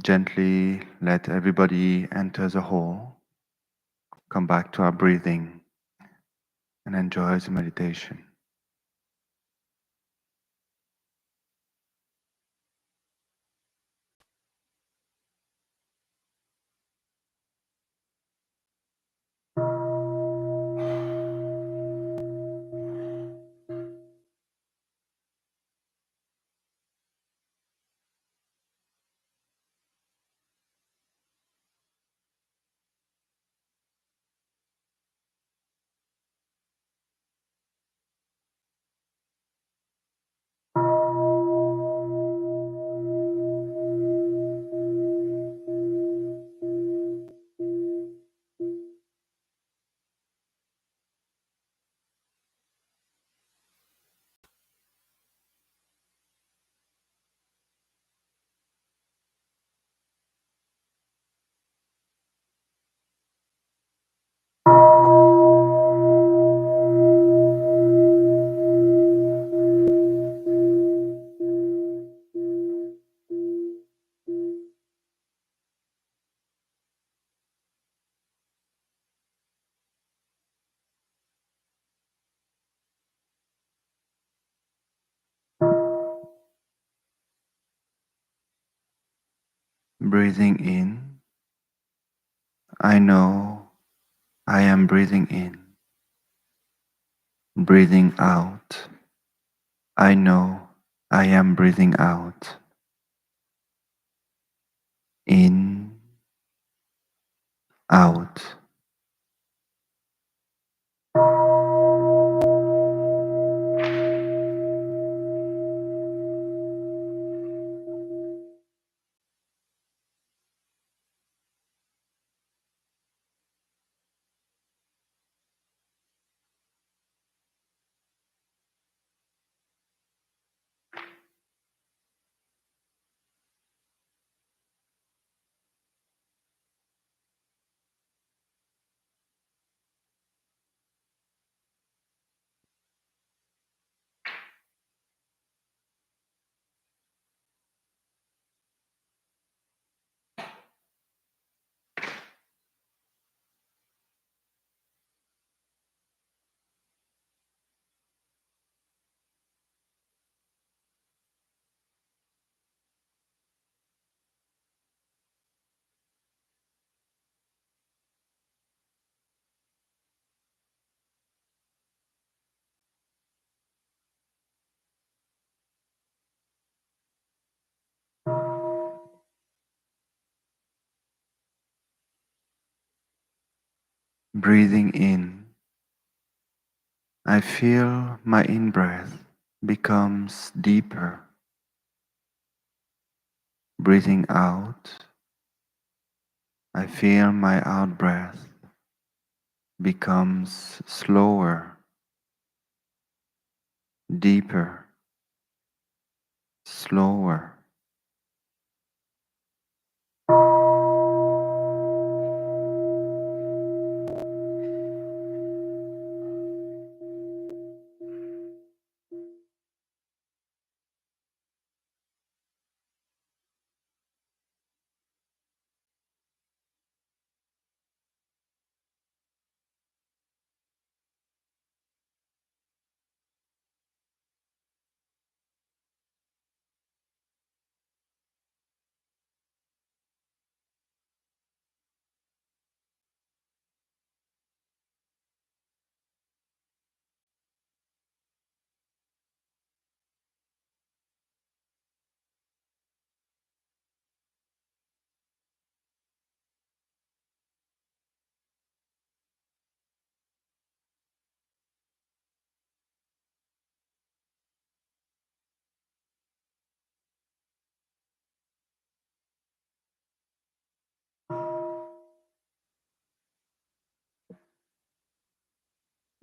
Gently let everybody enter the hall, come back to our breathing, and enjoy the meditation. Breathing in, I know I am breathing in. Breathing out, I know I am breathing out. In, out. Breathing in, I feel my in-breath becomes deeper. Breathing out, I feel my out-breath becomes slower, deeper, slower.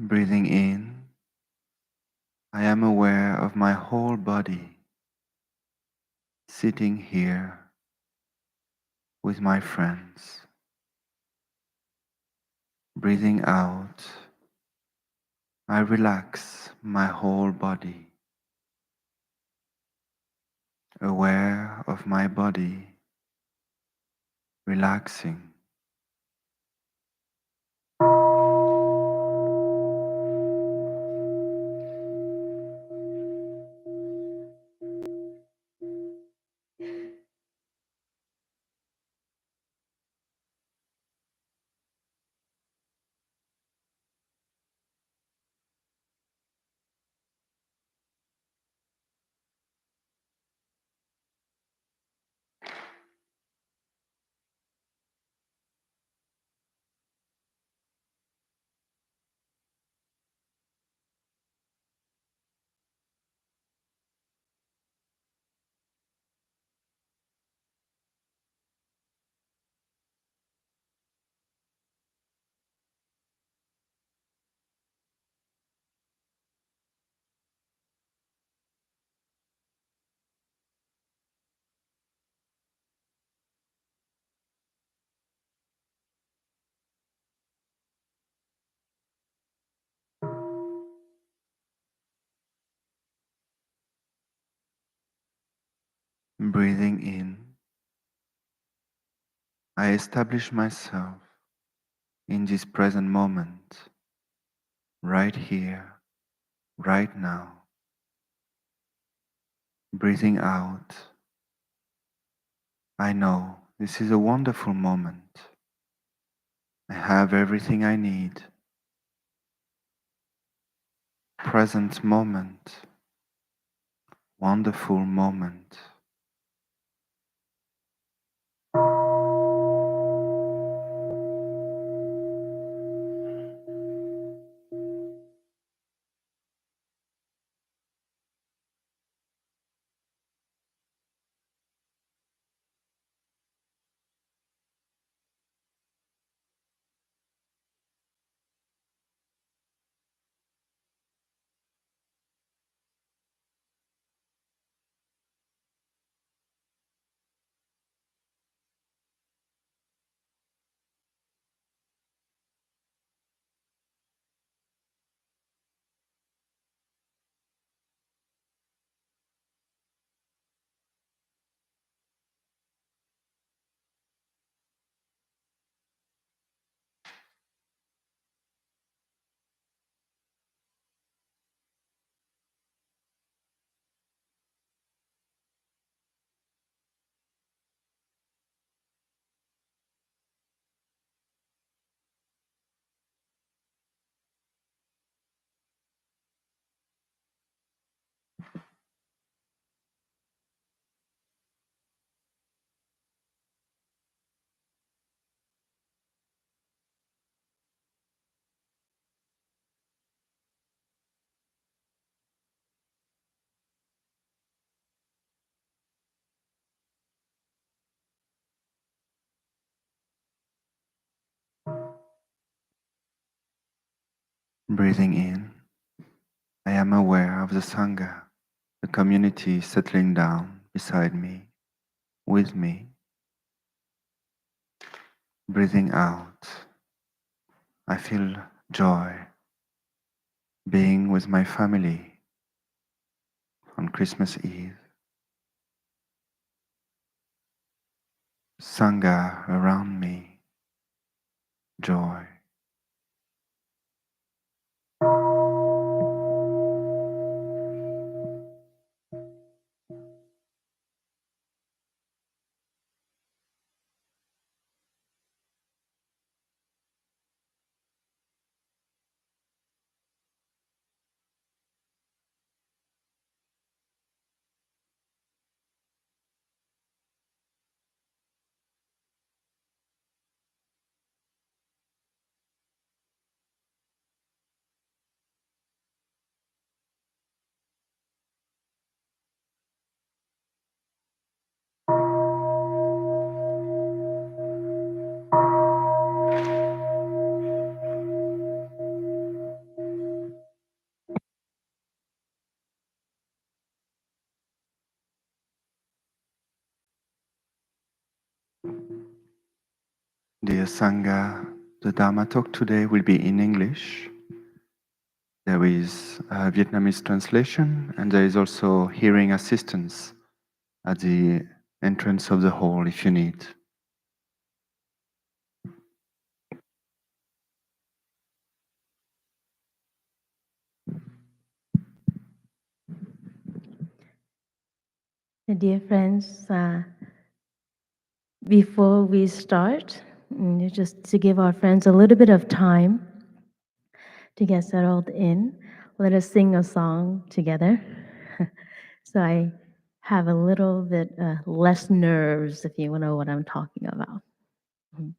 Breathing in, I am aware of my whole body sitting here with my friends. Breathing out, I relax my whole body, aware of my body relaxing. Breathing in, I establish myself in this present moment, right here, right now. Breathing out, I know this is a wonderful moment. I have everything I need. Present moment, wonderful moment. Breathing in, I am aware of the Sangha, the community settling down beside me, with me. Breathing out, I feel joy being with my family on Christmas Eve. Sangha around me, joy. Dear Sangha, the Dharma talk today will be in English. There is a Vietnamese translation and there is also hearing assistance at the entrance of the hall if you need. Dear friends, before we start, just to give our friends a little bit of time to get settled in, let us sing a song together. So I have a little bit less nerves, if you know what I'm talking about. Mhm.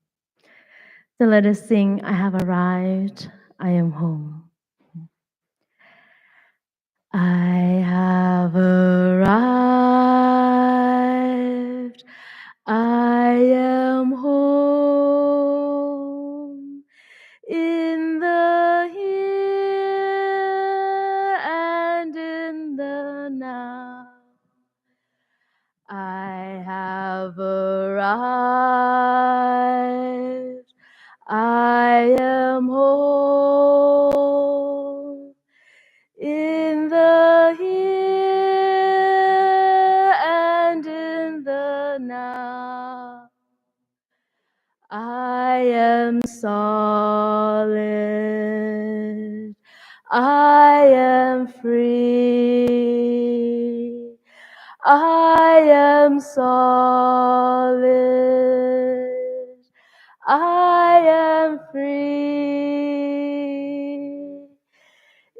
So let us sing, I have arrived, I am home. I have arrived, I am home in the here and in the now. I have arrived, I am home in the here and in the now. I am solid, I am free, I am solid, I am free.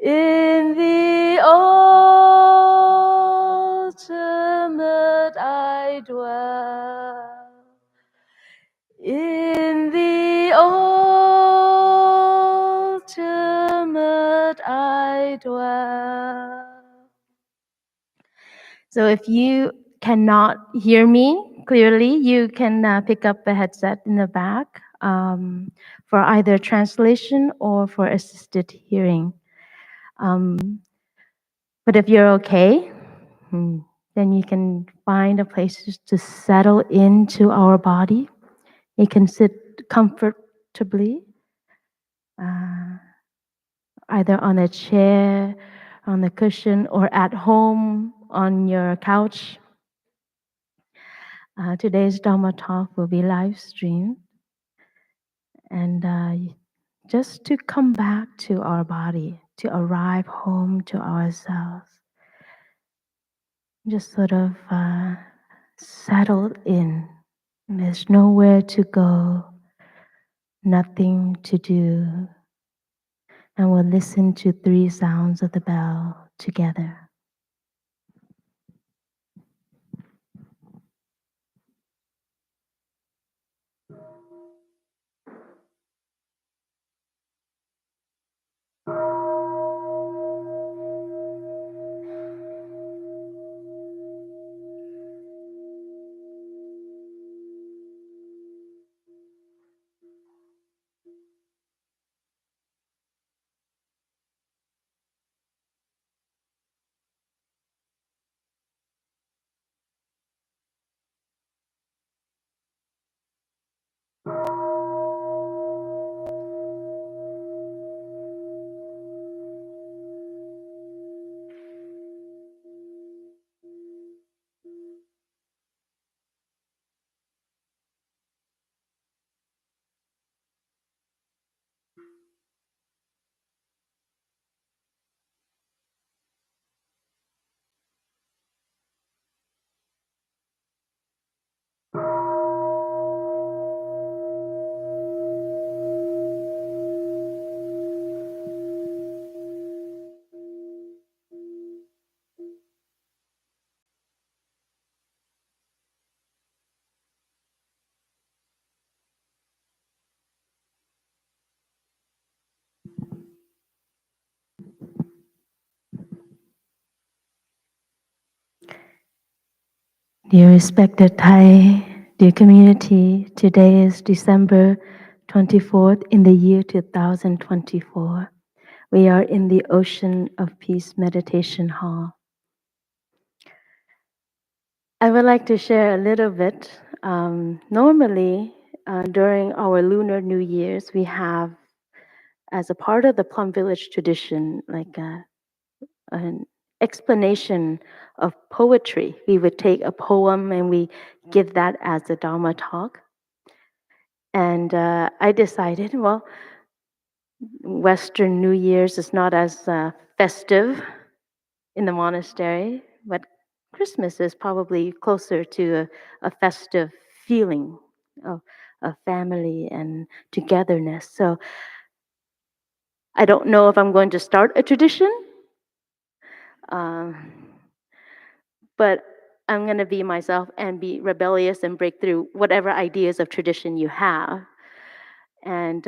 In the ultimate I dwell. In the ultimate I dwell. So if you cannot hear me clearly, you can pick up the headset in the back for either translation or for assisted hearing. Um, but if you're okay, then you can find a place to settle into our body. You can sit comfortably, either on a chair, on a cushion, or at home on your couch. Today's Dharma talk will be live streamed. And just to come back to our body, to arrive home to ourselves, just sort of settled in. There's nowhere to go, nothing to do. And we'll listen to 3 sounds of the bell together. Dear respected Thai, dear community, today is December 24th in the year 2024. We are in the Ocean of Peace Meditation Hall. I would like to share a little bit. Normally, during our Lunar New Year's, we have, as a part of the Plum Village tradition, like an explanation of poetry. We would take a poem and we give that as a Dharma talk. And I decided, well, Western New Year's is not as festive in the monastery, but Christmas is probably closer to a festive feeling of family and togetherness. So I don't know if I'm going to start a tradition, um, but I'm going to be myself and be rebellious and break through whatever ideas of tradition you have and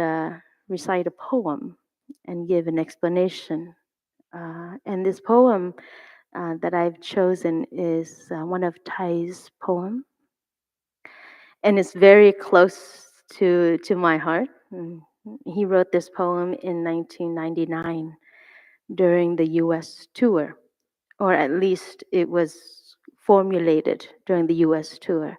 recite a poem and give an explanation. And this poem that I've chosen is one of Thay's poem, and it's very close to my heart. He wrote this poem in 1999 during the U.S. tour, or at least it was formulated during the U.S. tour.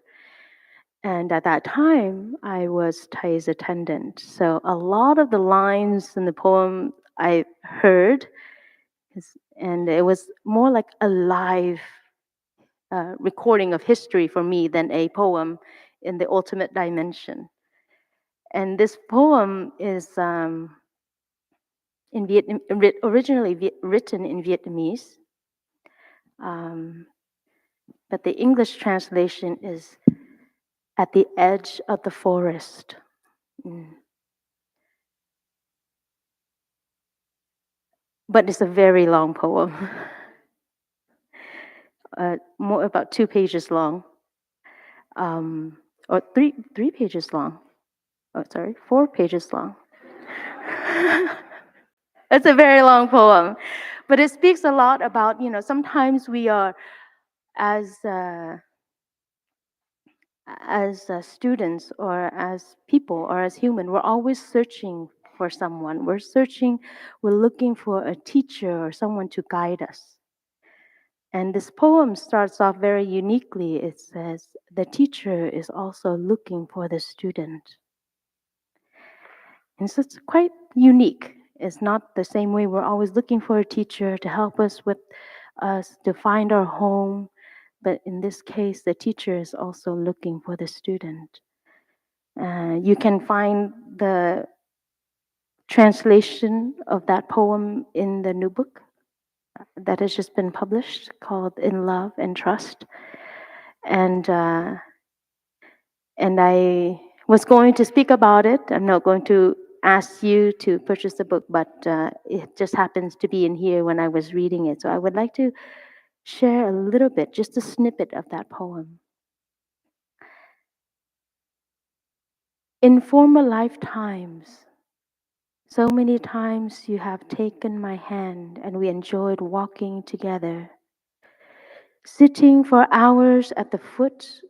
And at that time, I was Thay's attendant. So a lot of the lines in the poem I heard, and it was more like a live recording of history for me than a poem in the ultimate dimension. And this poem is originally written in Vietnamese, but the English translation is "At the Edge of the Forest." But it's a very long poem, more about 2 pages long, or three pages long. Oh, sorry, 4 pages long. It's a very long poem, but it speaks a lot about, sometimes we are, as students or as people or as human, we're always searching for someone. We're looking for a teacher or someone to guide us. And this poem starts off very uniquely. It says, the teacher is also looking for the student. And so it's quite unique. It's not the same way we're always looking for a teacher to help us with us to find our home. But in this case, the teacher is also looking for the student. You can find the translation of that poem in the new book that has just been published called In Love and Trust. And I was going to speak about it. I'm not going to ask you to purchase the book, but it just happens to be in here when I was reading it. So I would like to share a little bit, just a snippet of that poem. In former lifetimes, so many times you have taken my hand and we enjoyed walking together, sitting for hours at the foot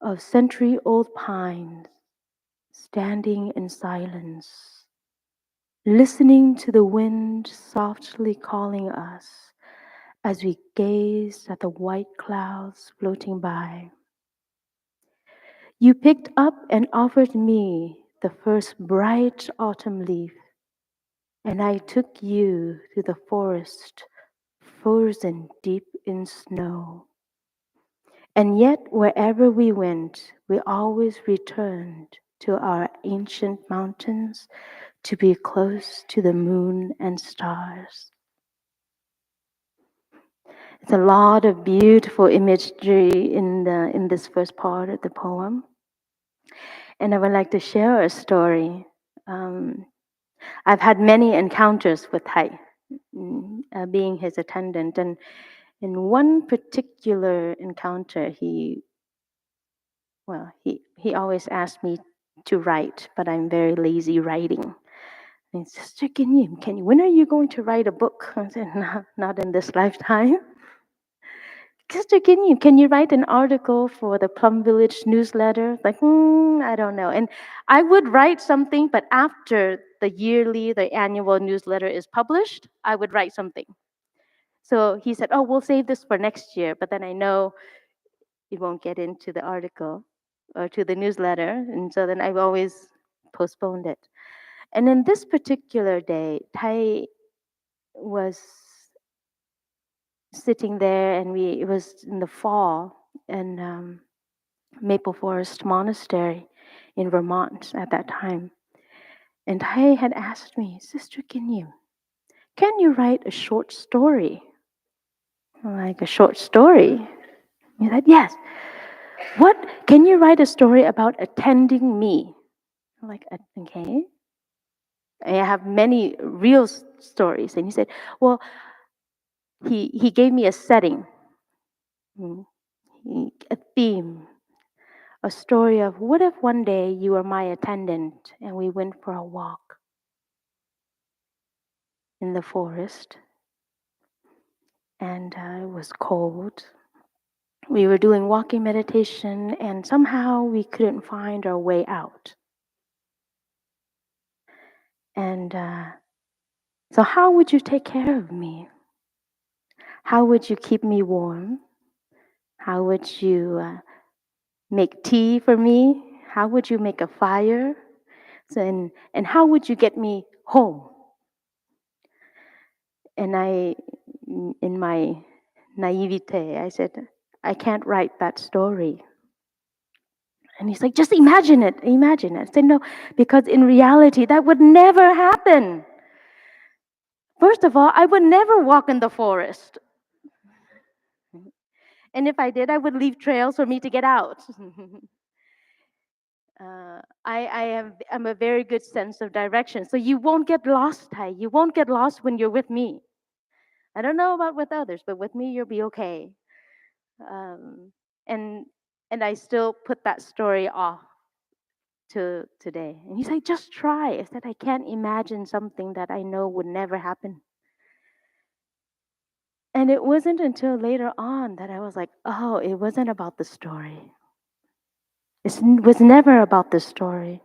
of century-old pines, standing in silence, listening to the wind softly calling us as we gazed at the white clouds floating by. You picked up and offered me the first bright autumn leaf, and I took you to the forest frozen deep in snow. And yet, wherever we went, we always returned to our ancient mountains to be close to the moon and stars. It's a lot of beautiful imagery in this first part of the poem. And I would like to share a story. I've had many encounters with Thay, being his attendant. And in one particular encounter, he always asked me to write, but I'm very lazy writing. And Sister Nghiêm, when are you going to write a book? I said, not in this lifetime. Sister Nghiêm, can you write an article for the Plum Village newsletter? Like, I don't know. And I would write something, but after the annual newsletter is published, I would write something. So he said, we'll save this for next year. But then I know it won't get into the article or to the newsletter. And so then I've always postponed it. And in this particular day, Thay was sitting there, and it was in the fall in Maple Forest Monastery in Vermont at that time. And Thay had asked me, Sister Kính, can you write a short story? like a short story. He said, yes. What, can you write a story about attending me? I'm like, okay. I have many real stories. And he said, well, he gave me a setting, a theme, a story of what if one day you were my attendant and we went for a walk in the forest and it was cold. We were doing walking meditation and somehow we couldn't find our way out. And so how would you take care of me? How would you keep me warm? How would you make tea for me? How would you make a fire? So, and how would you get me home? And I, in my naivete, I said, I can't write that story. And he's like, just imagine it, imagine it. I said, no, because in reality, that would never happen. First of all, I would never walk in the forest. And if I did, I would leave trails for me to get out. I'm a very good sense of direction. So you won't get lost, Tai. You won't get lost when you're with me. I don't know about with others, but with me, you'll be okay. Um, and I still put that story off to today. And he's like, just try. I said, I can't imagine something that I know would never happen. And it wasn't until later on that I was like, oh, it wasn't about the story. It was never about the story.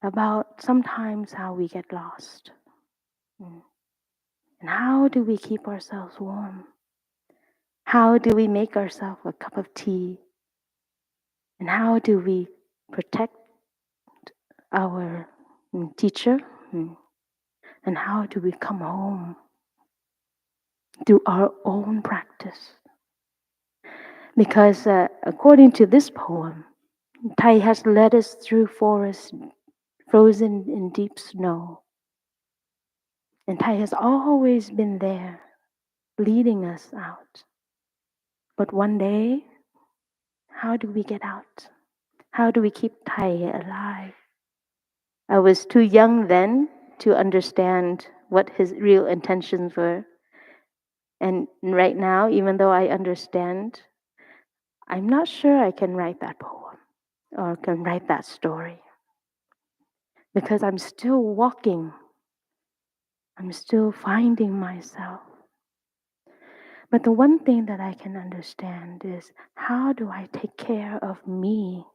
About sometimes how we get lost. And how do we keep ourselves warm? How do we make ourselves a cup of tea? And how do we protect our teacher? And how do we come home? Do our own practice. Because according to this poem, Tai has led us through forests frozen in deep snow. And Tai has always been there, leading us out. But one day, how do we get out? How do we keep Tai alive? I was too young then to understand what his real intentions were. And right now, even though I understand, I'm not sure I can write that poem or can write that story. Because I'm still walking. I'm still finding myself. But the one thing that I can understand is, how do I take care of me?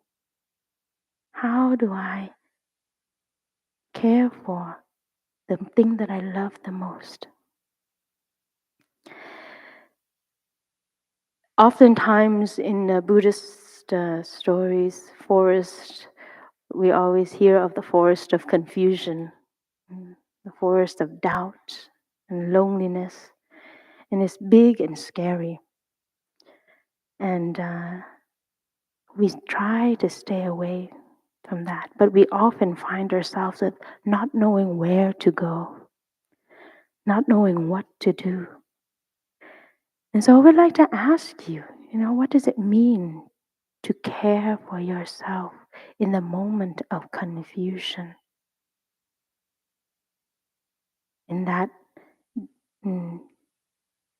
How do I care for the thing that I love the most? Oftentimes in Buddhist stories, forest, we always hear of the forest of confusion, the forest of doubt and loneliness, and it's big and scary. And we try to stay away from that, but we often find ourselves with not knowing where to go, not knowing what to do. And so I would like to ask you, what does it mean to care for yourself in the moment of confusion? In that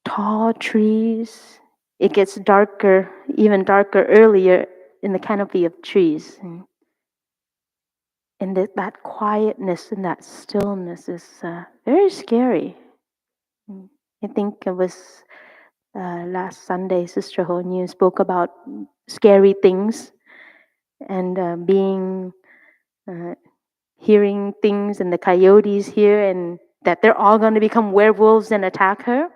tall trees, it gets darker, even darker earlier in the canopy of trees. And that quietness and that stillness is very scary. I think it was last Sunday, Sister Ho Nhu spoke about scary things and hearing things and the coyotes here, and that they're all going to become werewolves and attack her.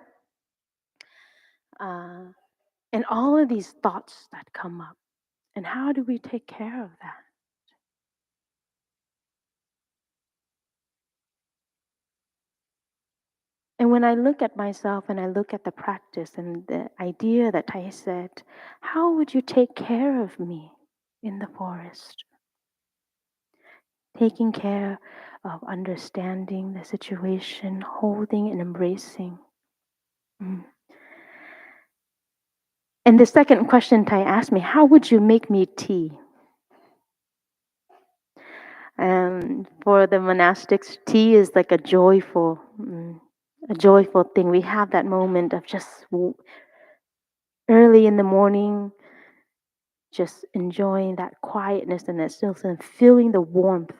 And all of these thoughts that come up. And how do we take care of that? And when I look at myself and I look at the practice and the idea that Tai said, how would you take care of me in the forest? Taking care of understanding the situation, holding and embracing. Mm. And the second question Tai asked me, how would you make me tea? For the monastics, tea is like a joyful thing. We have that moment of just early in the morning, just enjoying that quietness and that stillness and feeling the warmth.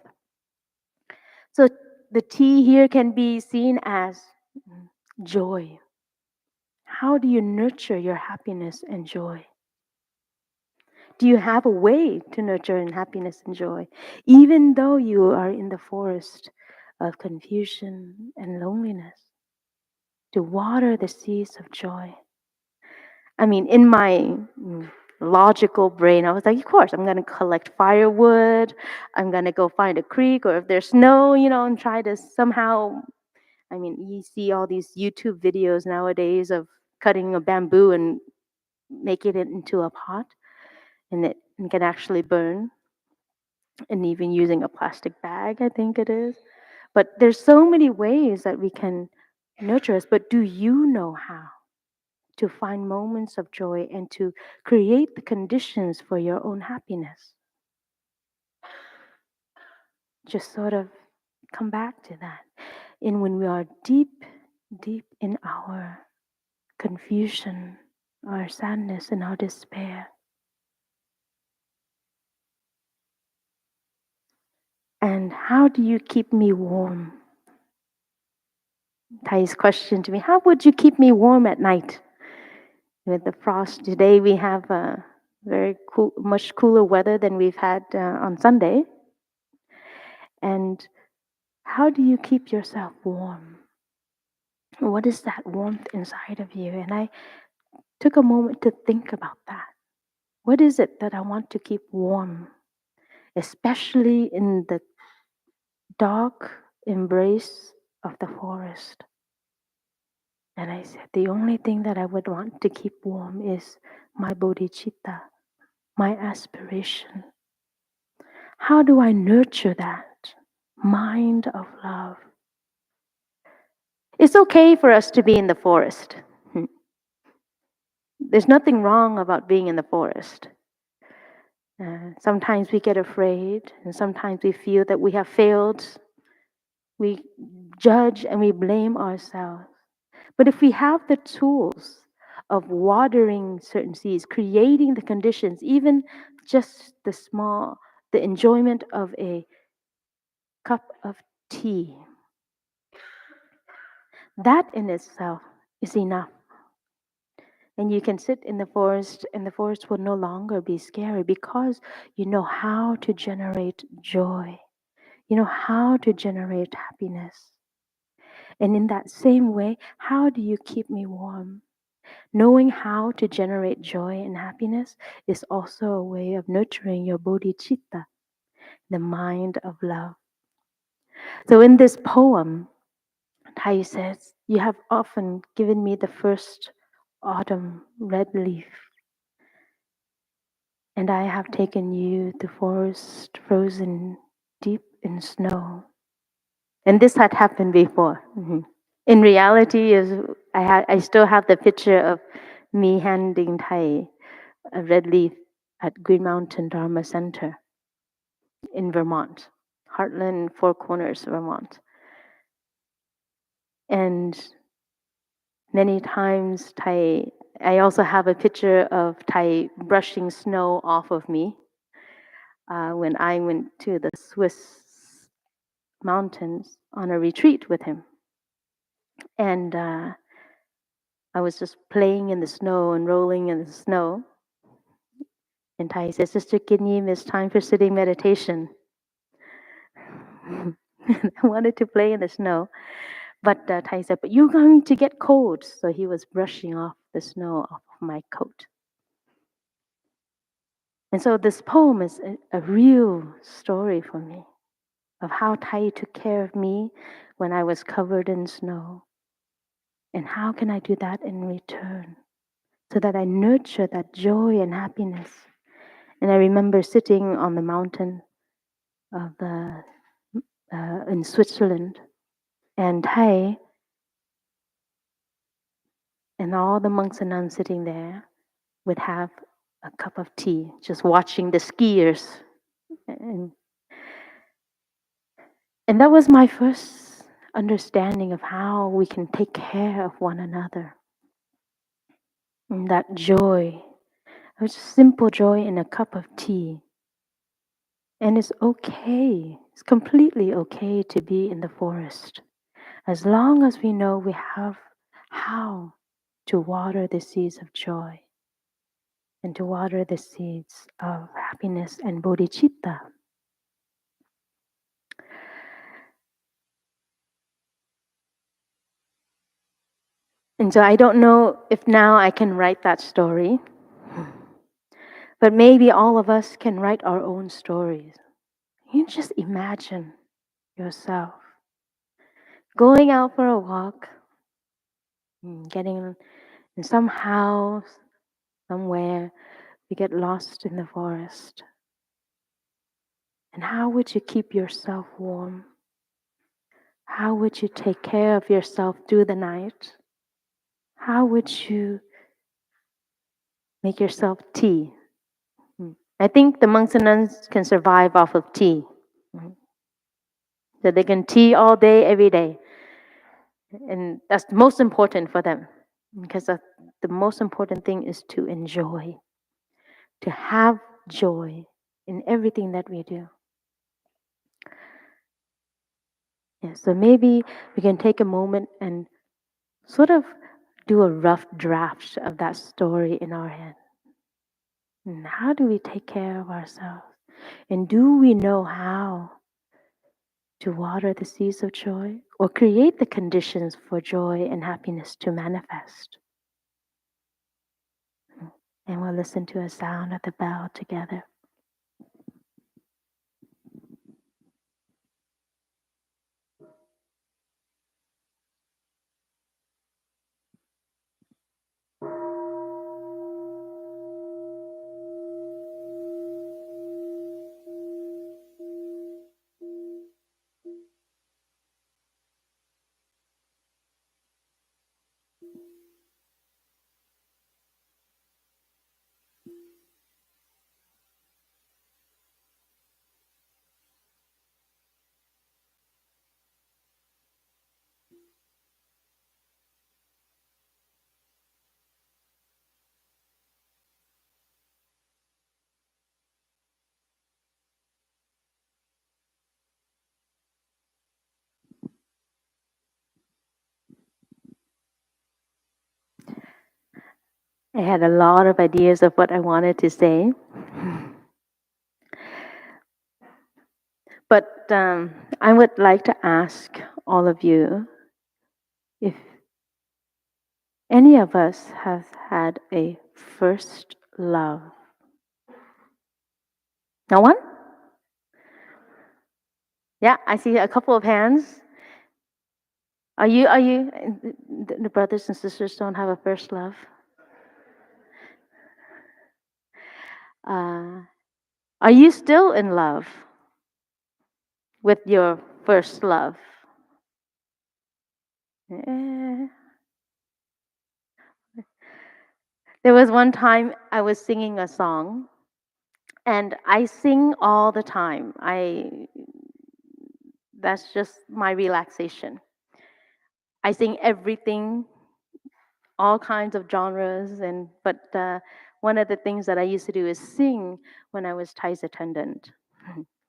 So the tea here can be seen as joy. How do you nurture your happiness and joy? Do you have a way to nurture in happiness and joy, even though you are in the forest of confusion and loneliness, to water the seeds of joy? I mean, in my logical brain, I was like, of course, I'm going to collect firewood. I'm going to go find a creek, or if there's snow, and try to somehow. I mean, you see all these YouTube videos nowadays of cutting a bamboo and making it into a pot, and it can actually burn, and even using a plastic bag, I think it is. But there's so many ways that we can nurture us. But do you know how to find moments of joy and to create the conditions for your own happiness? Just sort of come back to that. And when we are deep, deep in our confusion, our sadness, and our despair, and how do you keep me warm? Thai's question to me, how would you keep me warm at night? With the frost today, we have very cool, much cooler weather than we've had on Sunday. And how do you keep yourself warm? What is that warmth inside of you? And I took a moment to think about that. What is it that I want to keep warm, especially in the dark embrace of the forest? And I said, the only thing that I would want to keep warm is my bodhicitta, my aspiration. How do I nurture that mind of love? It's okay for us to be in the forest. There's nothing wrong about being in the forest. Sometimes we get afraid, and sometimes we feel that we have failed. We judge and we blame ourselves. But if we have the tools of watering certain seeds, creating the conditions, even just the enjoyment of a cup of tea, that in itself is enough. And you can sit in the forest, and the forest will no longer be scary because you know how to generate joy. You know how to generate happiness. And in that same way, how do you keep me warm? Knowing how to generate joy and happiness is also a way of nurturing your bodhicitta, the mind of love. So in this poem, Tai says, you have often given me the first autumn red leaf, and I have taken you to forest frozen deep in snow. And this had happened before. In reality, I still have the picture of me handing Tai a red leaf at Green Mountain Dharma Center in Vermont, Heartland, Four Corners, Vermont. And many times I also have a picture of Tai brushing snow off of me when I went to the Swiss mountains on a retreat with him. And I was just playing in the snow and rolling in the snow. And Tai says, Sister Kính, it's time for sitting meditation. I wanted to play in the snow. But Tai said, but you're going to get cold. So he was brushing off the snow off of my coat. And so this poem is a real story for me of how Tai took care of me when I was covered in snow. And how can I do that in return so that I nurture that joy and happiness? And I remember sitting on the mountain of in Switzerland, and Tai And all the monks and nuns sitting there would have a cup of tea, just watching the skiers. And, and that was my first understanding of how we can take care of one another. And that joy, it was just simple joy in a cup of tea. And it's okay, it's completely okay to be in the forest, as long as we know we have how to water the seeds of joy and to water the seeds of happiness and bodhicitta. And so I don't know if now I can write that story, but maybe all of us can write our own stories. You just imagine yourself going out for a walk, getting in some house, somewhere, you get lost in the forest. And how would you keep yourself warm? How would you take care of yourself through the night? How would you make yourself tea? I think the monks and nuns can survive off of tea. So they can tea all day, every day. And that's most important for them. Because the most important thing is to enjoy, to have joy in everything that we do. Yeah, so maybe we can take a moment and sort of do a rough draft of that story in our head. And how do we take care of ourselves? And do we know how to water the seeds of joy or create the conditions for joy and happiness to manifest? And we'll listen to a sound of the bell together. I had a lot of ideas of what I wanted to say. But I would like to ask all of you if any of us has had a first love. No one? Yeah, I see a couple of hands. Are you, the brothers and sisters don't have a first love? Are you still in love with your first love? Eh. There was one time I was singing a song, and I sing all the time. That's just my relaxation. I sing everything, all kinds of genres, but one of the things that I used to do is sing when I was Thai's attendant.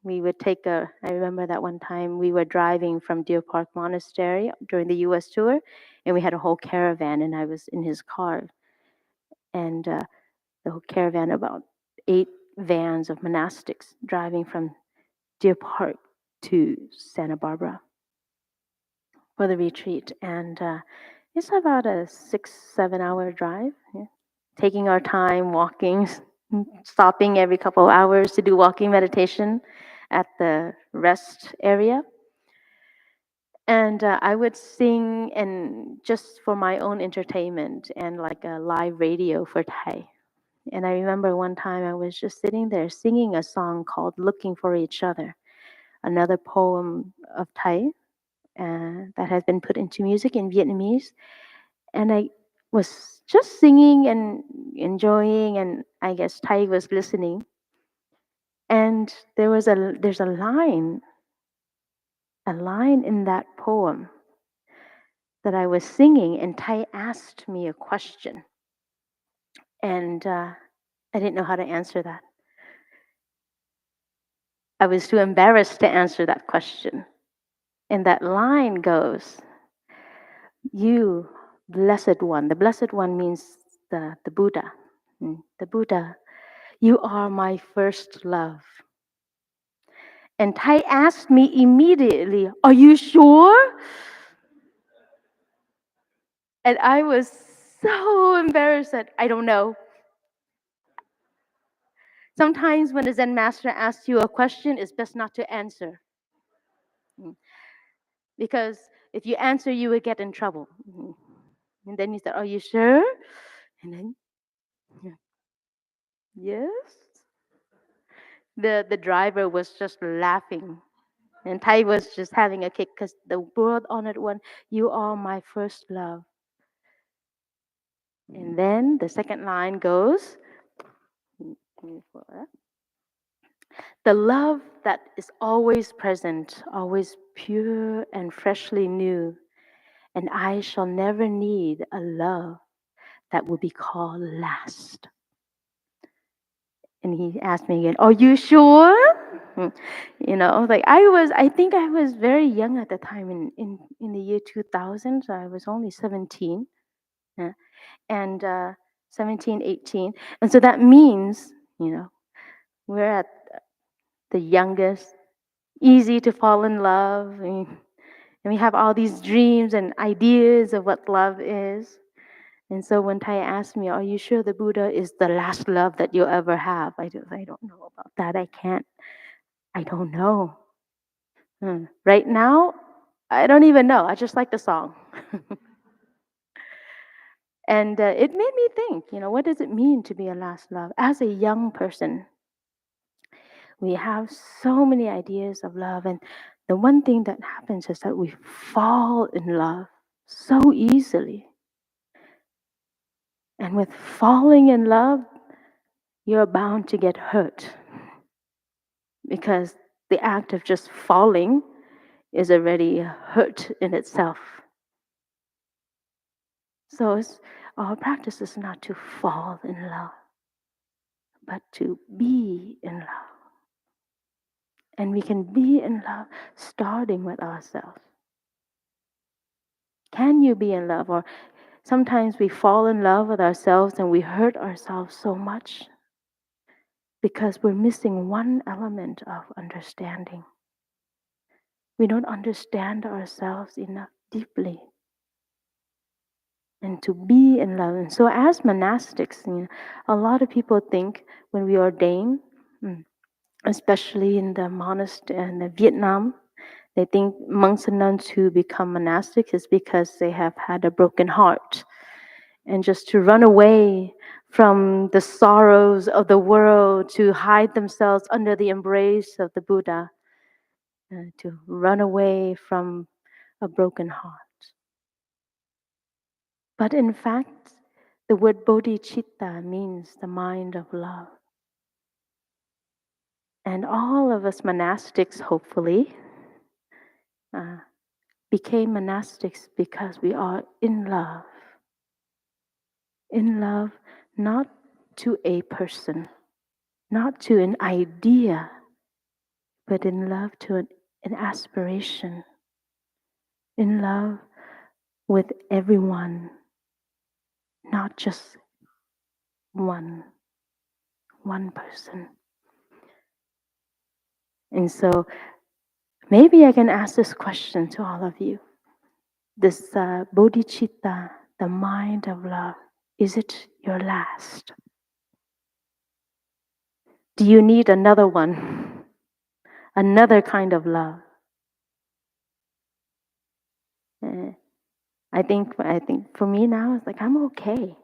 We would I remember that one time we were driving from Deer Park Monastery during the US tour, and we had a whole caravan, and I was in his car. And the whole caravan, about 8 vans of monastics driving from Deer Park to Santa Barbara for the retreat. And it's about a 6-7 hour drive. Yeah. Taking our time, walking, stopping every couple of hours to do walking meditation at the rest area. And I would sing, and just for my own entertainment, and like a live radio for Thai. And I remember one time I was just sitting there singing a song called Looking for Each Other, another poem of Thai that has been put into music in Vietnamese. And was just singing and enjoying, and I guess Tai was listening. And there's a line in that poem that I was singing, and Tai asked me a question, and I didn't know how to answer that. I was too embarrassed to answer that question. And that line goes, "You, blessed one," the blessed one means the Buddha. The Buddha, "you are my first love." And Tai asked me immediately, "Are you sure?" And I was so embarrassed that I don't know. Sometimes when a Zen master asks you a question, it's best not to answer. Because if you answer, you will get in trouble. And then he said, "Are you sure?" And then, yes. The driver was just laughing. And Tai was just having a kick because the world honored one, "You are my first love." And then the second line goes, "The love that is always present, always pure and freshly new. And I shall never need a love that will be called last." And he asked me again, "Are you sure?" Like I think I was very young at the time in the year 2000. So I was only 17, and 17, 18. And so that means, we're at the youngest, easy to fall in love. And we have all these dreams and ideas of what love is. And so when Tai asked me, "Are you sure the Buddha is the last love that you'll ever have?" I don't know about that. I don't know. Right now, I don't even know. I just like the song. And it made me think, what does it mean to be a last love? As a young person, we have so many ideas of love. And the one thing that happens is that we fall in love so easily. And with falling in love, you're bound to get hurt. Because the act of just falling is already a hurt in itself. So our practice is not to fall in love, but to be in love. And we can be in love starting with ourselves. Can you be in love? Or sometimes we fall in love with ourselves and we hurt ourselves so much because we're missing one element of understanding. We don't understand ourselves enough deeply. And to be in love. And so as monastics, a lot of people think when we ordain, especially in the monastery in Vietnam, they think monks and nuns who become monastics is because they have had a broken heart. And just to run away from the sorrows of the world, to hide themselves under the embrace of the Buddha, to run away from a broken heart. But in fact, the word bodhicitta means the mind of love. And all of us monastics, hopefully, became monastics because we are in love. In love, not to a person, not to an idea, but in love to an aspiration. In love with everyone, not just one person. And so maybe I can ask this question to all of you. This bodhicitta, the mind of love, is it your last? Do you need another one? Another kind of love? I think for me now, it's like I'm okay.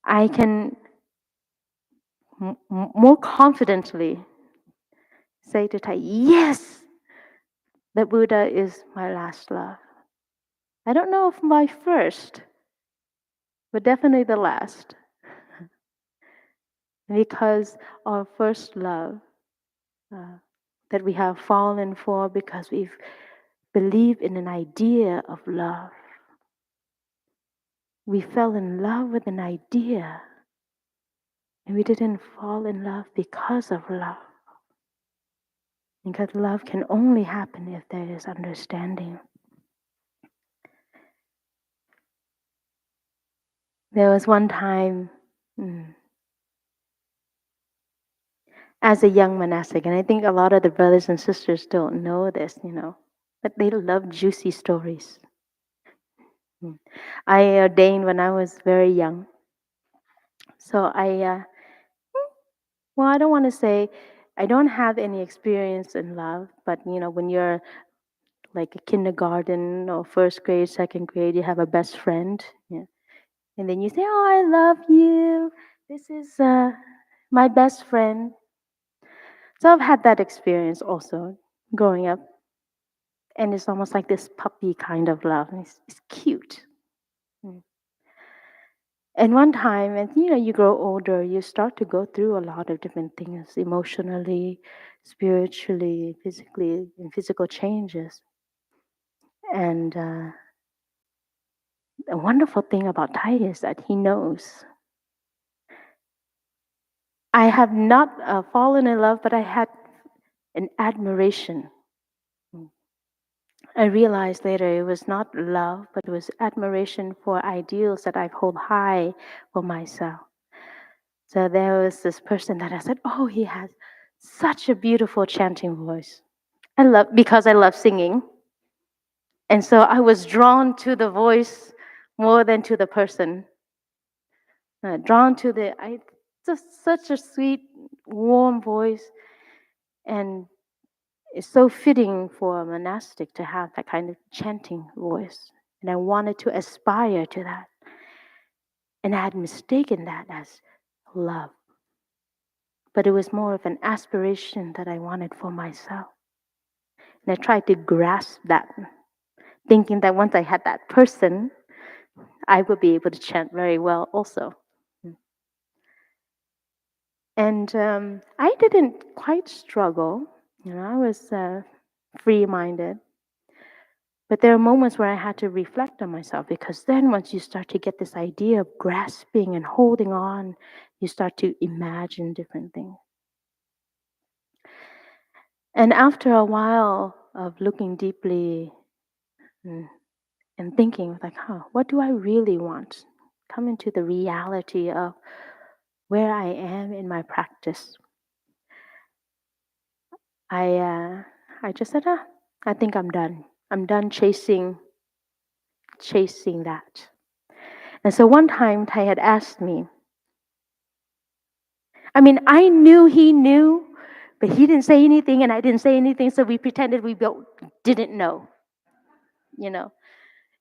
I can more confidently say to Tai, yes, the Buddha is my last love. I don't know if my first, but definitely the last. Because our first love uh, that we have fallen for because we've believed in an idea of love. We fell in love with an idea and we didn't fall in love because of love. Because love can only happen if there is understanding. There was one time as a young monastic, and I think a lot of the brothers and sisters don't know this, but they love juicy stories. I ordained when I was very young. So I don't want to say I don't have any experience in love, but when you're like a kindergarten or first grade, second grade, you have a best friend, yeah. And then you say, "Oh, I love you. This is my best friend." So I've had that experience also growing up, and it's almost like this puppy kind of love. It's cute. Mm. And one time, and you grow older, you start to go through a lot of different things emotionally, spiritually, physically, and physical changes. And the wonderful thing about Tai is that he knows. I have not fallen in love, but I had an admiration. I realized later it was not love, but it was admiration for ideals that I hold high for myself. So there was this person that I said, "Oh, he has such a beautiful chanting voice." Because I love singing. And so I was drawn to the voice more than to the person. Drawn to just such a sweet, warm voice. And it's so fitting for a monastic to have that kind of chanting voice. And I wanted to aspire to that. And I had mistaken that as love. But it was more of an aspiration that I wanted for myself. And I tried to grasp that, thinking that once I had that person, I would be able to chant very well also. And I didn't quite struggle. I was free minded. But there are moments where I had to reflect on myself because then once you start to get this idea of grasping and holding on, you start to imagine different things. And after a while of looking deeply and thinking, like, what do I really want? Come into the reality of where I am in my practice. I just said, I think I'm done. I'm done chasing that. And so one time Tai had asked me, I mean, I knew he knew, but he didn't say anything and I didn't say anything, so we pretended we both didn't know, you know.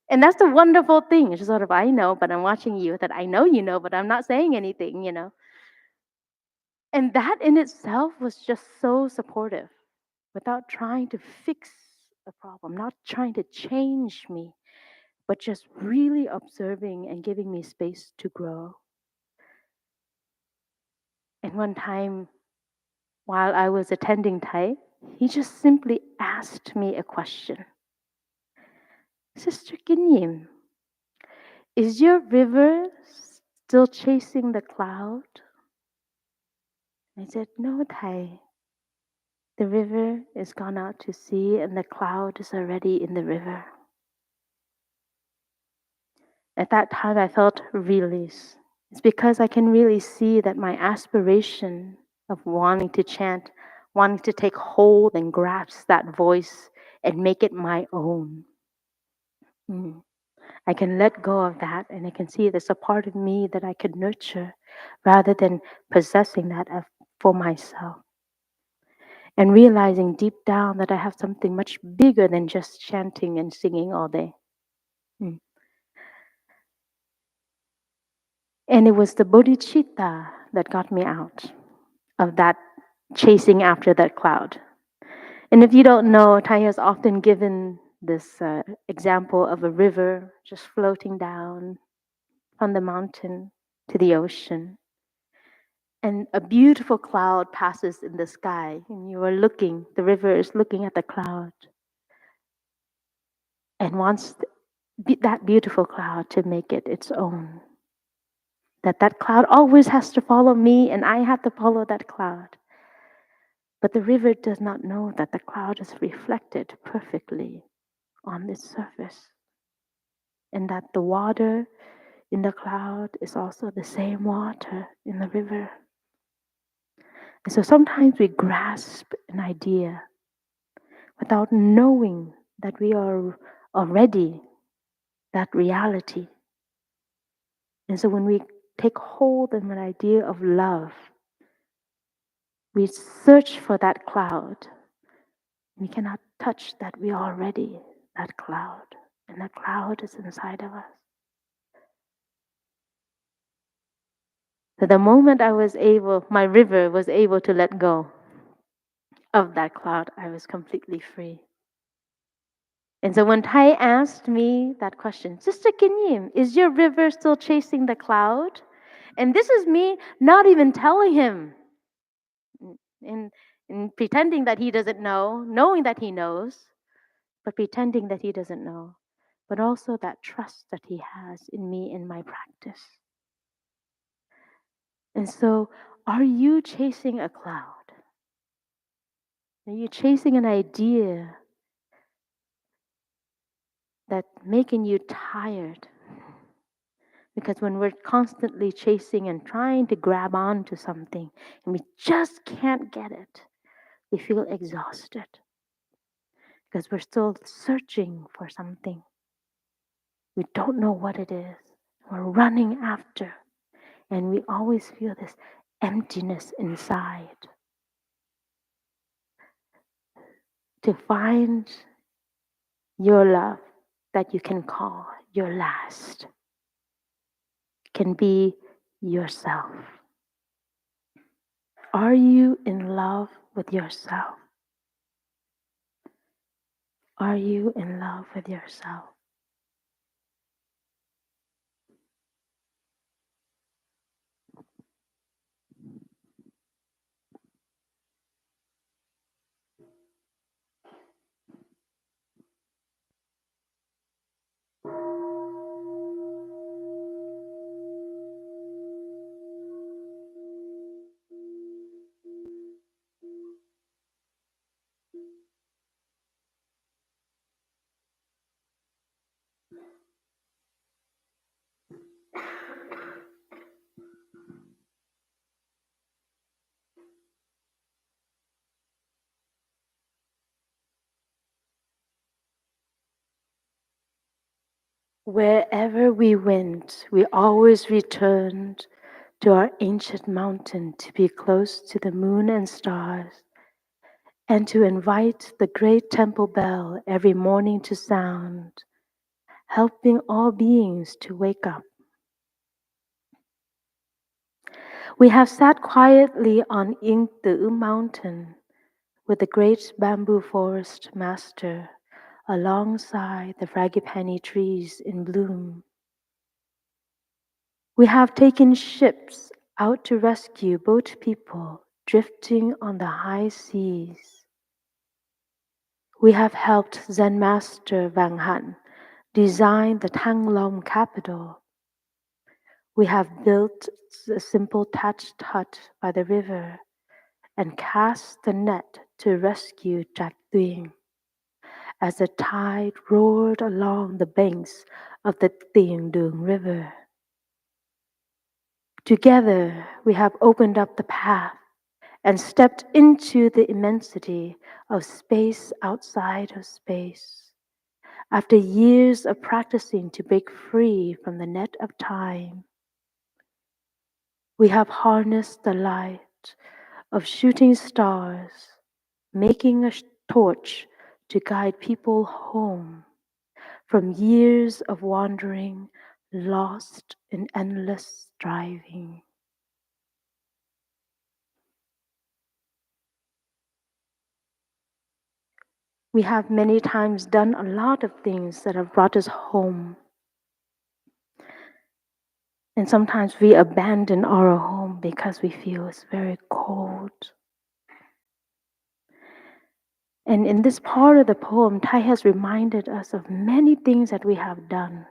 And that's the wonderful thing. It's sort of, I know, but I'm watching you, that I know you know, but I'm not saying anything. And that in itself was just so supportive without trying to fix a problem, not trying to change me, but just really observing and giving me space to grow. And one time while I was attending Tai, he just simply asked me a question. Sister Nghiêm, is your river still chasing the cloud? I said, no, Tai. The river is gone out to sea and the cloud is already in the river. At that time, I felt release. It's because I can really see that my aspiration of wanting to chant, wanting to take hold and grasp that voice and make it my own. I can let go of that and I can see there's a part of me that I could nurture rather than possessing that for myself. And realizing deep down that I have something much bigger than just chanting and singing all day. And it was the bodhicitta that got me out of that chasing after that cloud. And if you don't know, Tai has often given this example of a river just floating down, from the mountain to the ocean. And a beautiful cloud passes in the sky, and you are looking, the river is looking at the cloud and wants that beautiful cloud to make it its own. That cloud always has to follow me, and I have to follow that cloud. But the river does not know that the cloud is reflected perfectly on its surface, and that the water in the cloud is also the same water in the river. And so sometimes we grasp an idea without knowing that we are already that reality. And so when we take hold of an idea of love, we search for that cloud. We cannot touch that we are already that cloud, and that cloud is inside of us. So the moment my river was able to let go of that cloud, I was completely free. And so when Tai asked me that question, Sister Kính, is your river still chasing the cloud? And this is me not even telling him, in, in pretending that he doesn't know, knowing that he knows, but pretending that he doesn't know, but also that trust that he has in me in my practice. And so, are you chasing a cloud? Are you chasing an idea that's making you tired? Because when we're constantly chasing and trying to grab onto something and we just can't get it, we feel exhausted because we're still searching for something. We don't know what it is. We're running after, and we always feel this emptiness inside. To find your love that you can call your last can be yourself. Are you in love with yourself? Are you in love with yourself? Wherever we went, we always returned to our ancient mountain to be close to the moon and stars, and to invite the great temple bell every morning to sound, helping all beings to wake up. We have sat quietly on Yingde mountain with the great bamboo forest master alongside the frangipani trees in bloom. We have taken ships out to rescue boat people drifting on the high seas. We have helped Zen Master Vang Han design the Tanglong capital. We have built a simple thatched hut by the river and cast the net to rescue Jack Tuing as the tide roared along the banks of the Tieng Dung River. Together, we have opened up the path and stepped into the immensity of space outside of space. After years of practicing to break free from the net of time, we have harnessed the light of shooting stars, making a torch to guide people home from years of wandering, lost in endless striving. We have many times done a lot of things that have brought us home. And sometimes we abandon our home because we feel it's very cold. And in this part of the poem, Thai has reminded us of many things that we have done.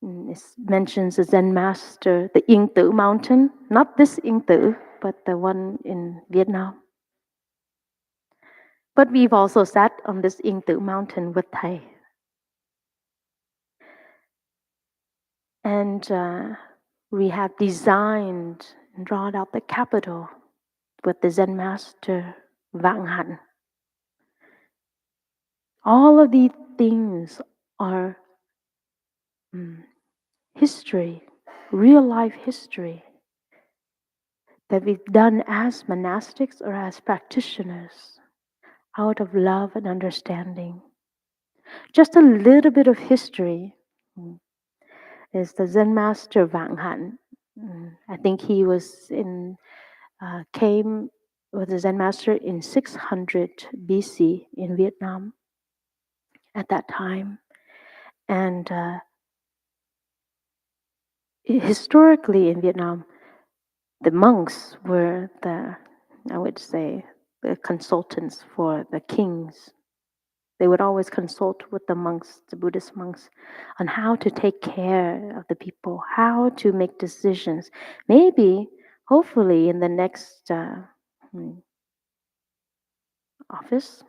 It mentions the Zen master, the Ying Tử mountain, not this Ying Tử, but the one in Vietnam. But we've also sat on this Ying Tử mountain with Thai. And we have designed and drawn out the capital with the Zen master Vạn Hạnh. All of these things are history, real life history that we've done as monastics or as practitioners out of love and understanding. Just a little bit of history is the Zen master Vạn Hạnh. I think he was came with the Zen master in 600 BC in Vietnam at that time. And historically in Vietnam, the monks were I would say, the consultants for the kings. They would always consult with the monks, the Buddhist monks, on how to take care of the people, how to make decisions. Maybe, hopefully, in the next office,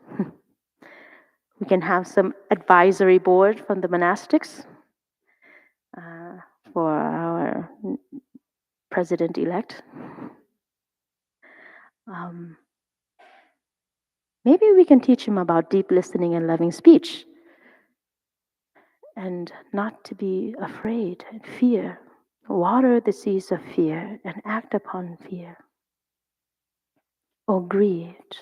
we can have some advisory board from the monastics for our president-elect. Maybe we can teach him about deep listening and loving speech, and not to be afraid and fear. Water the seas of fear and act upon fear or greed.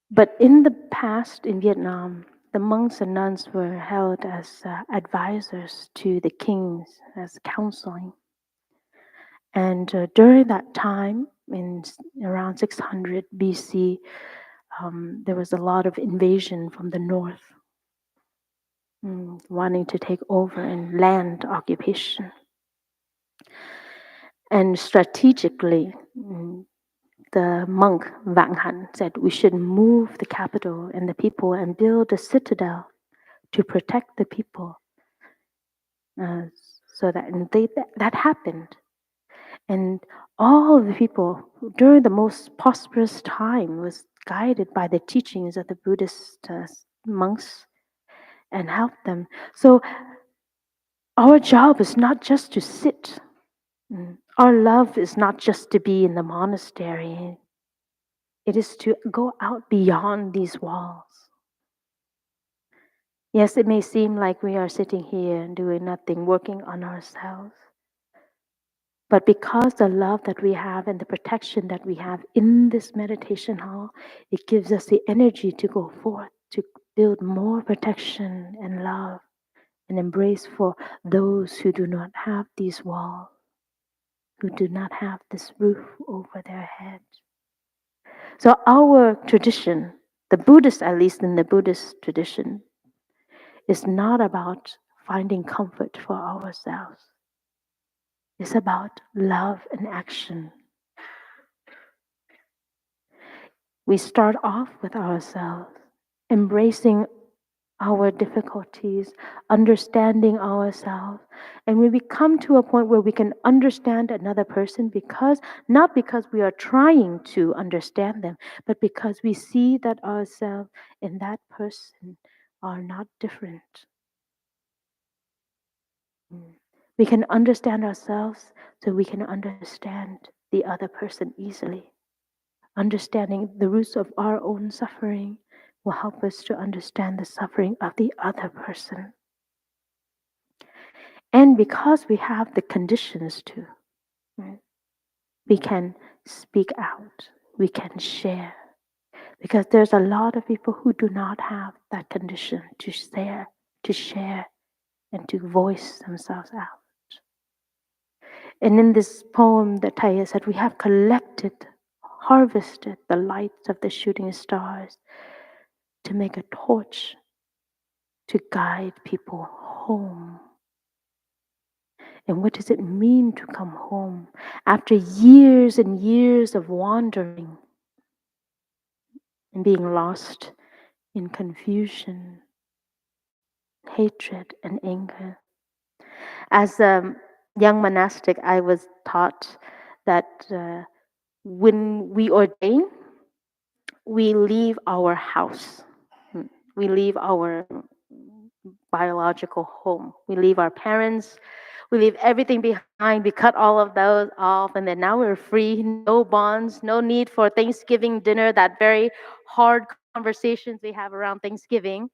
But in the past in Vietnam, the monks and nuns were held as advisors to the kings, as counseling. And during that time, in around 600 BC, there was a lot of invasion from the north, wanting to take over and land occupation. And strategically, the monk Vạn Hạnh said we should move the capital and the people and build a citadel to protect the people. So that happened. And all of the people during the most prosperous time was guided by the teachings of the Buddhist monks and helped them. So our job is not just to sit. Our love is not just to be in the monastery. It is to go out beyond these walls. Yes, it may seem like we are sitting here and doing nothing, working on ourselves. But because the love that we have and the protection that we have in this meditation hall, it gives us the energy to go forth, to build more protection and love and embrace for those who do not have these walls, who do not have this roof over their head. So our tradition, the Buddhist, at least in the Buddhist tradition, is not about finding comfort for ourselves. It's about love and action. We start off with ourselves, embracing our difficulties, understanding ourselves. And when we come to a point where we can understand another person, not because we are trying to understand them, but because we see that ourselves and that person are not different. We can understand ourselves so we can understand the other person easily. Understanding the roots of our own suffering will help us to understand the suffering of the other person. And because we have the conditions to, we can speak out, we can share. Because there's a lot of people who do not have that condition to share, and to voice themselves out. And in this poem that Thaya said, we have harvested the lights of the shooting stars to make a torch to guide people home? And what does it mean to come home after years and years of wandering and being lost in confusion, hatred, and anger? As a young monastic, I was taught that when we ordain, we leave our house. We leave our biological home. We leave our parents. We leave everything behind. We cut all of those off. And then now we're free. No bonds, no need for Thanksgiving dinner, that very hard conversations we have around Thanksgiving.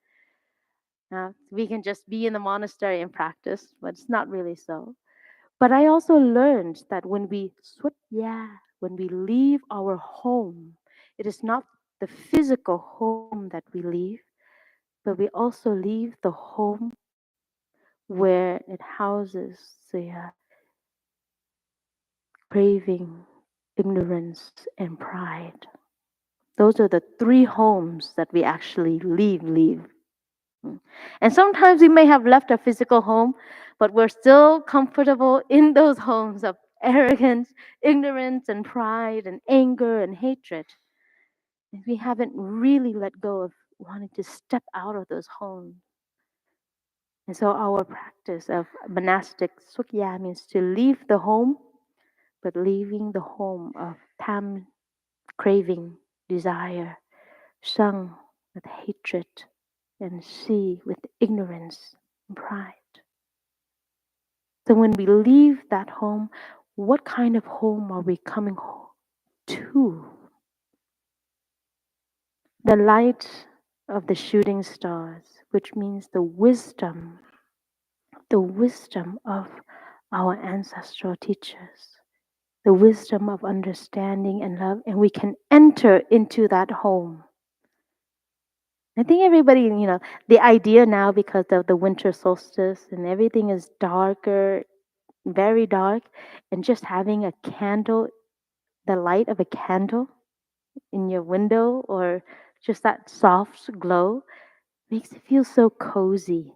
We can just be in the monastery and practice, but it's not really so. But I also learned that when we when we leave our home, it is not the physical home that we leave, but we also leave the home where it houses the craving, ignorance, and pride. Those are the three homes that we actually leave. And sometimes we may have left a physical home, but we're still comfortable in those homes of arrogance, ignorance, and pride, and anger and hatred. And we haven't really let go of wanting to step out of those homes. And so our practice of monastic sukya means to leave the home, but leaving the home of tam, craving, desire, shang with hatred, and si with ignorance and pride. So when we leave that home, what kind of home are we coming to? The light of the shooting stars, which means the wisdom of our ancestral teachers, the wisdom of understanding and love, and we can enter into that home. I think everybody, the idea now, because of the winter solstice and everything is darker, very dark, and just having a candle, the light of a candle in your window, or just that soft glow, makes it feel so cozy.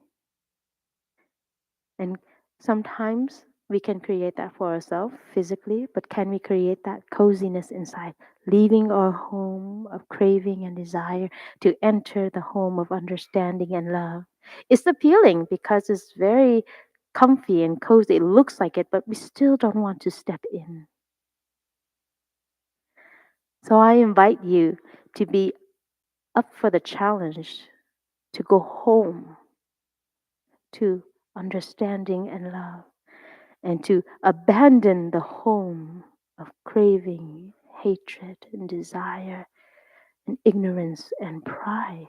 And sometimes we can create that for ourselves physically, but can we create that coziness inside, leaving our home of craving and desire to enter the home of understanding and love? It's appealing because it's very comfy and cozy. It looks like it, but we still don't want to step in. So I invite you to be up for the challenge to go home to understanding and love, and to abandon the home of craving, hatred, and desire, and ignorance and pride.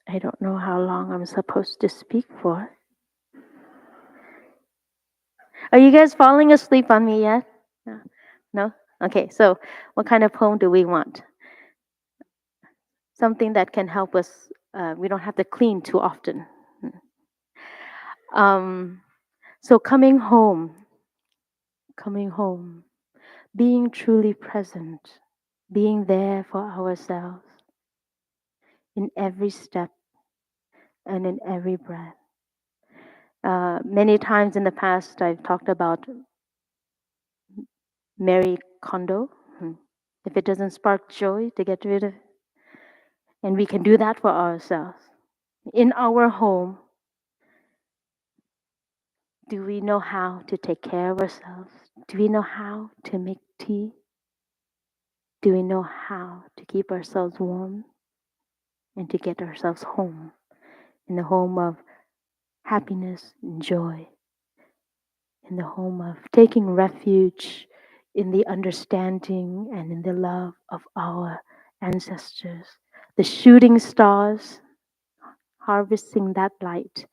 I don't know how long I'm supposed to speak for. Are you guys falling asleep on me yet? No? Okay, so what kind of poem do we want? Something that can help us, we don't have to clean too often. So coming home, being truly present, being there for ourselves in every step and in every breath. Many times in the past, I've talked about Marie Kondo. If it doesn't spark joy, to get rid of it. And we can do that for ourselves. In our home, do we know how to take care of ourselves? Do we know how to make tea? Do we know how to keep ourselves warm and to get ourselves home, in the home of happiness and joy, in the home of taking refuge in the understanding and in the love of our ancestors, the shooting stars, harvesting that light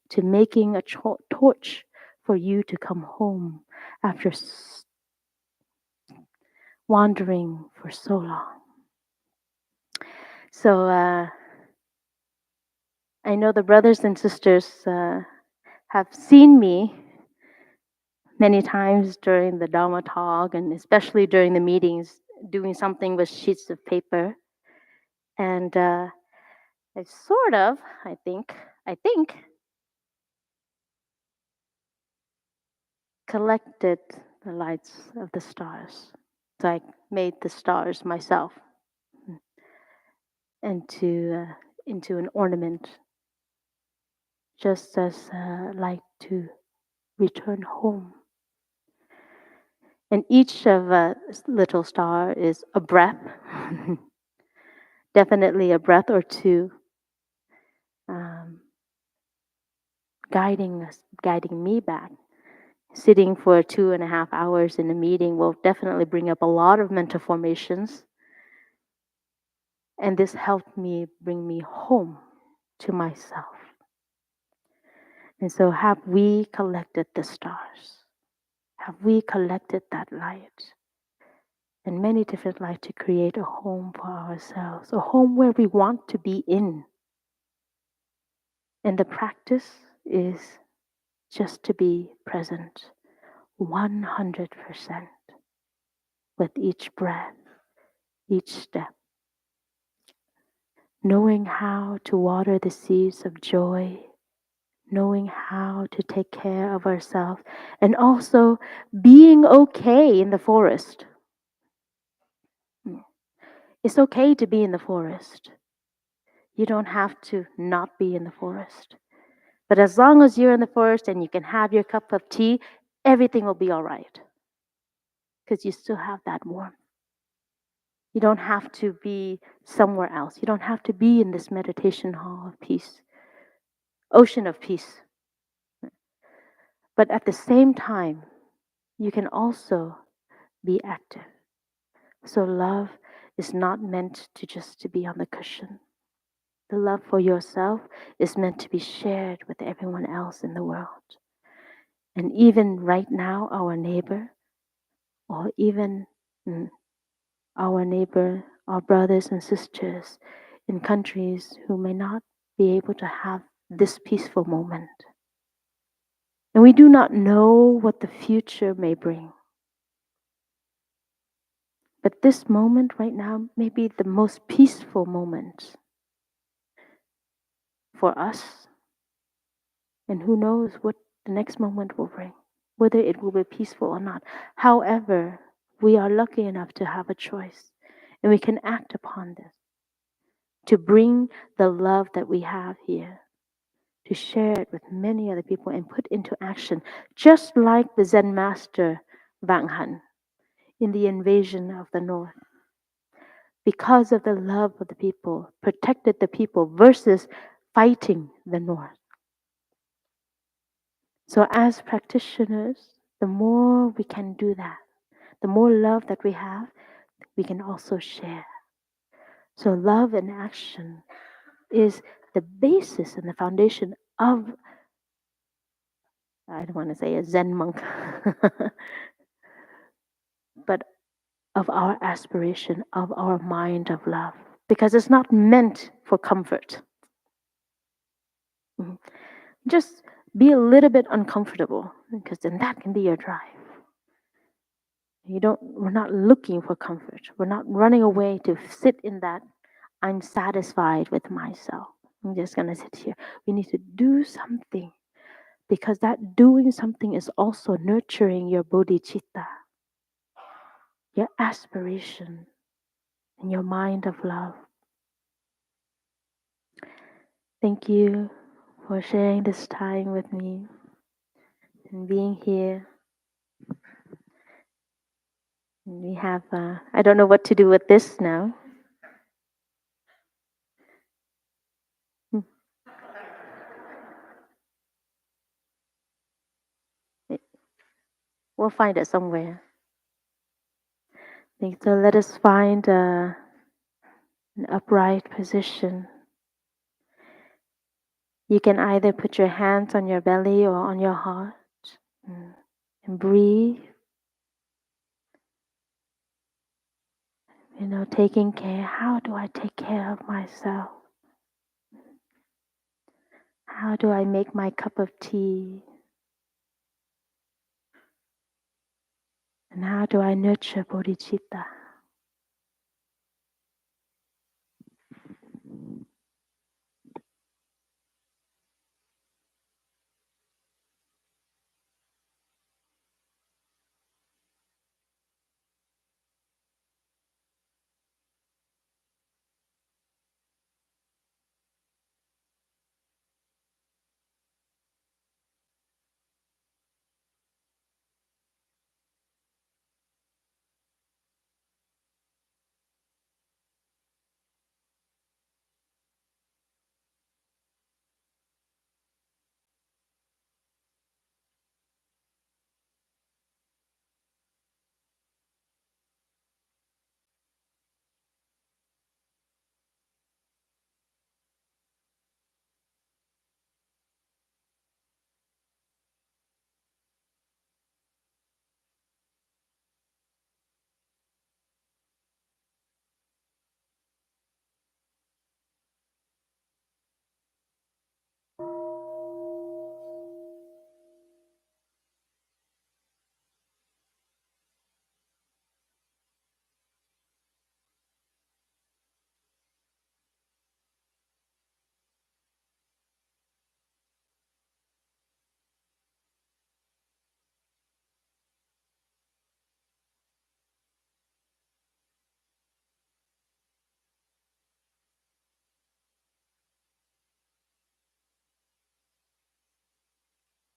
to making a torch for you to come home after wandering for so long. So I know the brothers and sisters have seen me many times during the Dharma talk, and especially during the meetings, doing something with sheets of paper. And I sort of, I think, collected the lights of the stars. So I made the stars myself into an ornament, just as like to return home. And each of little star is a breath, definitely a breath or two, guiding us, guiding me back. Sitting for 2.5 hours in a meeting will definitely bring up a lot of mental formations. And this helped me bring me home to myself. And so have we collected the stars? Have we collected that light? And many different light to create a home for ourselves, a home where we want to be in. And the practice is just to be present 100% with each breath, each step. Knowing how to water the seeds of joy, knowing how to take care of ourselves, and also being okay in the forest. It's okay to be in the forest. You don't have to not be in the forest. But as long as you're in the forest and you can have your cup of tea, everything will be all right. Because you still have that warmth. You don't have to be somewhere else. You don't have to be in this meditation hall of peace, ocean of peace. But at the same time, you can also be active. So love is not meant to just to be on the cushion. The love for yourself is meant to be shared with everyone else in the world. And even right now, our neighbor, or even our brothers and sisters in countries who may not be able to have this peaceful moment. And we do not know what the future may bring. But this moment right now may be the most peaceful moment for us. And who knows what the next moment will bring, whether it will be peaceful or not. However, we are lucky enough to have a choice, and we can act upon this to bring the love that we have here, to share it with many other people and put into action, just like the Zen master Vang Han in the invasion of the North. Because of the love of the people, protected the people versus fighting the North. So as practitioners, the more we can do that, the more love that we have, we can also share. So love and action is the basis and the foundation of, I don't want to say a Zen monk, but of our aspiration, of our mind of love. Because it's not meant for comfort. Just be a little bit uncomfortable, because then that can be your drive. We're not looking for comfort. We're not running away to sit in that, I'm satisfied with myself. I'm just going to sit here. We need to do something, because that doing something is also nurturing your bodhicitta, your aspiration, and your mind of love. Thank you for sharing this time with me and being here. And we have, I don't know what to do with this now. We'll find it somewhere. So let us find an upright position. You can either put your hands on your belly or on your heart and breathe. Taking care. How do I take care of myself? How do I make my cup of tea? And how do I nurture bodhicitta?